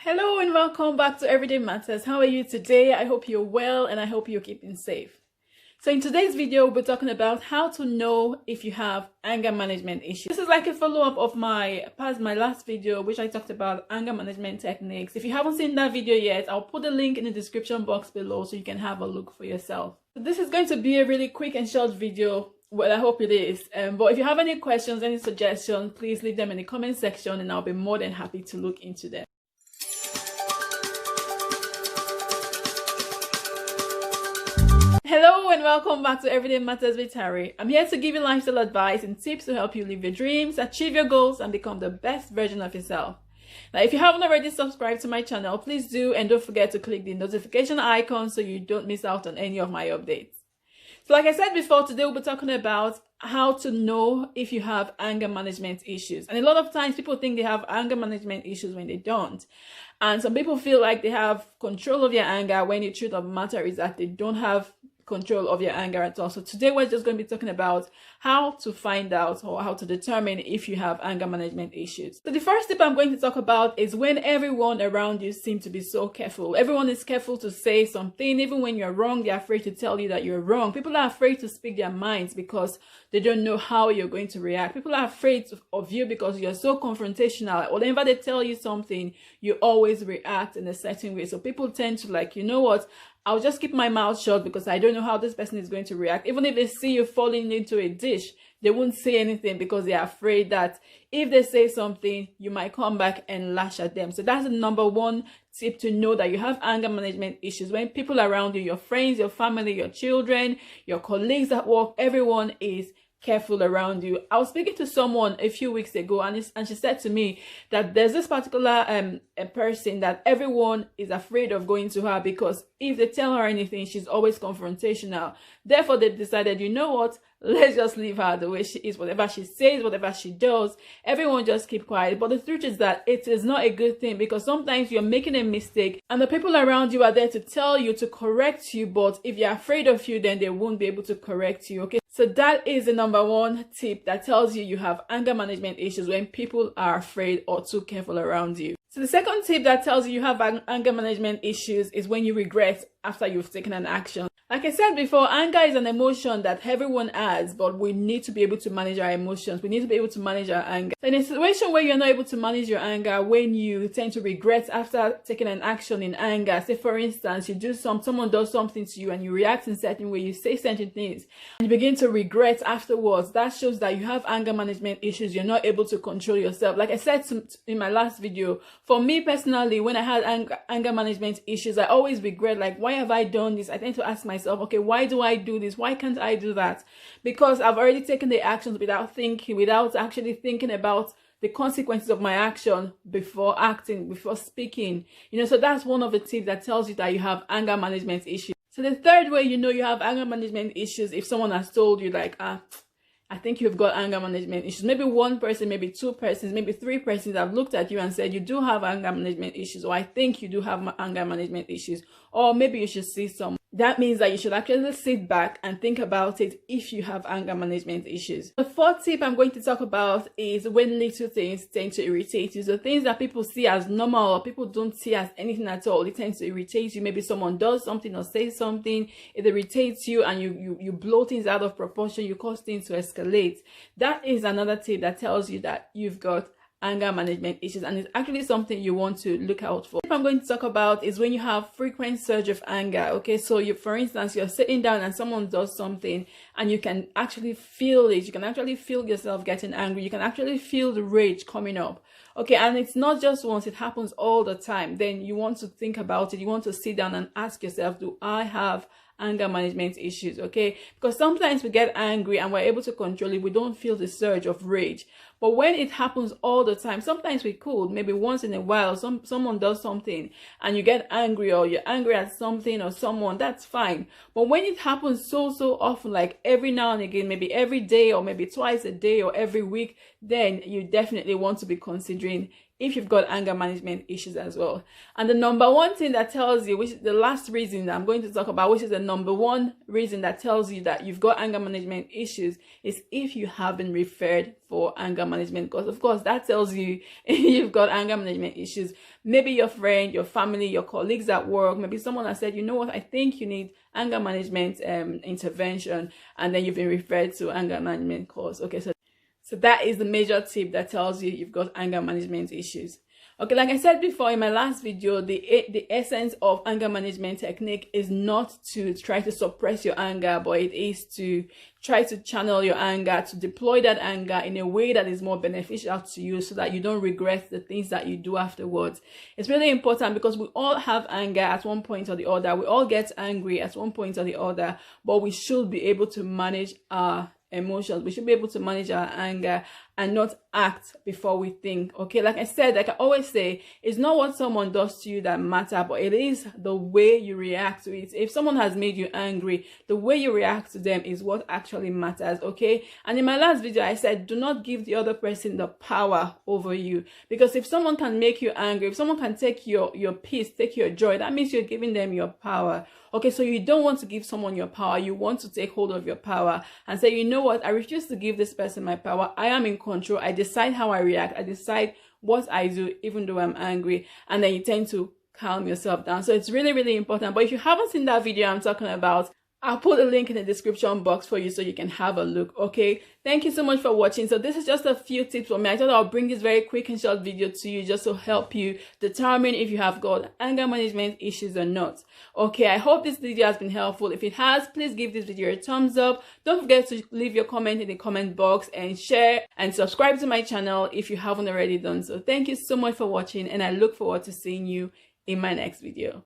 Hello and welcome back to Everyday Matters. How are you today? I hope you're well and I hope you're keeping safe. So in today's video, we're talking about how to know if you have anger management issues. This is like a follow-up of my last video, which I talked about anger management techniques. If you haven't seen that video yet, I'll put the link in the description box below so you can have a look for yourself. So this is going to be a really quick and short video. Well, I hope it is. But if you have any questions, any suggestions, please leave them in the comment section and I'll be more than happy to look into them. Hello and welcome back to Everyday Matters with Harry. I'm here to give you lifestyle advice and tips to help you live your dreams, achieve your goals, and become the best version of yourself. Now, if you haven't already subscribed to my channel, please do, and don't forget to click the notification icon so you don't miss out on any of my updates. So like I said before, today we'll be talking about how to know if you have anger management issues. And a lot of times people think they have anger management issues when they don't. And some people feel like they have control of their anger when the truth of the matter is that they don't have control of your anger at all. So today we're just going to be talking about how to find out or how to determine if you have anger management issues. So the first tip I'm going to talk about is when everyone around you seems to be so careful. Everyone is careful to say something. Even when you're wrong, they're afraid to tell you that you're wrong. People are afraid to speak their minds because they don't know how you're going to react. People are afraid of you because you're so confrontational. Whenever they tell you something, you always react in a certain way. So people tend to like, you know what, I'll just keep my mouth shut because I don't know how this person is going to react. Even if they see you falling into a dish, they won't say anything because they're afraid that if they say something, you might come back and lash at them. So that's the number one tip to know that you have anger management issues. When people around you, your friends, your family, your children, your colleagues at work, everyone is careful around you. I was speaking to someone a few weeks ago and she said to me that there's this particular a person that everyone is afraid of going to her because if they tell her anything, she's always confrontational. Therefore, they decided, you know what, let's just leave her the way she is. Whatever she says, whatever she does, everyone just keep quiet. But the truth is that it is not a good thing because sometimes you're making a mistake and the people around you are there to tell you, to correct you. But if you're afraid of you, then they won't be able to correct you. Okay, so that is the number one tip that tells you have anger management issues, when people are afraid or too careful around you. So the second tip that tells you have anger management issues is when you regret after you've taken an action. Like I said before, anger is an emotion that everyone has, but we need to be able to manage our emotions. We need to be able to manage our anger. So in a situation where you're not able to manage your anger, when you tend to regret after taking an action in anger, say for instance, someone does something to you and you react in a certain way, you say certain things, and you begin to regret afterwards, that shows that you have anger management issues. You're not able to control yourself. Like I said in my last video, for me personally, when I had anger management issues, I always regret, like, why have I done this? I tend to ask myself, okay, why do I do this? Why can't I do that? Because I've already taken the actions without thinking, without actually thinking about the consequences of my action before acting, before speaking. So that's one of the tips that tells you that you have anger management issues. So the third way you know you have anger management issues, if someone has told you like, I think you've got anger management issues. Maybe one person, maybe two persons, maybe three persons have looked at you and said, you do have anger management issues, or I think you do have anger management issues, or maybe you should see someone. That means that you should actually sit back and think about it if you have anger management issues. The fourth tip I'm going to talk about is when little things tend to irritate you. So things that people see as normal or people don't see as anything at all, it tends to irritate you. Maybe someone does something or says something, it irritates you and you blow things out of proportion, you cause things to escalate. That is another tip that tells you that you've got anger management issues, and it's actually something you want to look out for. What I'm going to talk about is when you have frequent surge of anger. Okay, so for instance, you're sitting down and someone does something and you can actually feel it. You can actually feel yourself getting angry. You can actually feel the rage coming up. Okay, and it's not just once, it happens all the time. Then you want to think about it. You want to sit down and ask yourself, do I have anger management issues? Okay, because sometimes we get angry and we're able to control it. We don't feel the surge of rage. But when it happens all the time, sometimes we could, maybe once in a while, someone does something and you get angry, or you're angry at something or someone, that's fine. But when it happens so often, like every now and again, maybe every day or maybe twice a day or every week, then you definitely want to be considering if you've got anger management issues as well. And the number one thing that tells you, which is the last reason that I'm going to talk about, which is the number one reason that tells you that you've got anger management issues, is if you have been referred for anger management. Because of course that tells you you've got anger management issues. Maybe your friend, your family, your colleagues at work, maybe someone has said, you know what, I think you need anger management intervention, and then you've been referred to anger management course. Okay, so that is the major tip that tells you you've got anger management issues. Okay, like I said before in my last video, the essence of anger management technique is not to try to suppress your anger, but it is to try to channel your anger, to deploy that anger in a way that is more beneficial to you so that you don't regret the things that you do afterwards. It's really important because we all have anger at one point or the other. We all get angry at one point or the other, but we should be able to manage our emotions. We should be able to manage our anger and not act before we think. Okay, like I said, like I always say, it's not what someone does to you that matter, but it is the way you react to it. If someone has made you angry, the way you react to them is what actually matters. Okay, and in my last video I said, do not give the other person the power over you, because if someone can make you angry, if someone can take your peace, take your joy, that means you're giving them your power. Okay, so you don't want to give someone your power. You want to take hold of your power and say, you know what, I refuse to give this person my power. I am in control. I decide how I react. I decide what I do, even though I'm angry. And then you tend to calm yourself down. So it's really, really important. But if you haven't seen that video I'm talking about, I'll put a link in the description box for you so you can have a look. Okay, thank you so much for watching. So this is just a few tips for me. I thought I'll bring this very quick and short video to you just to help you determine if you have got anger management issues or not. Okay, I hope this video has been helpful. If it has, please give this video a thumbs up. Don't forget to leave your comment in the comment box and share and subscribe to my channel if you haven't already done so. Thank you so much for watching, and I look forward to seeing you in my next video.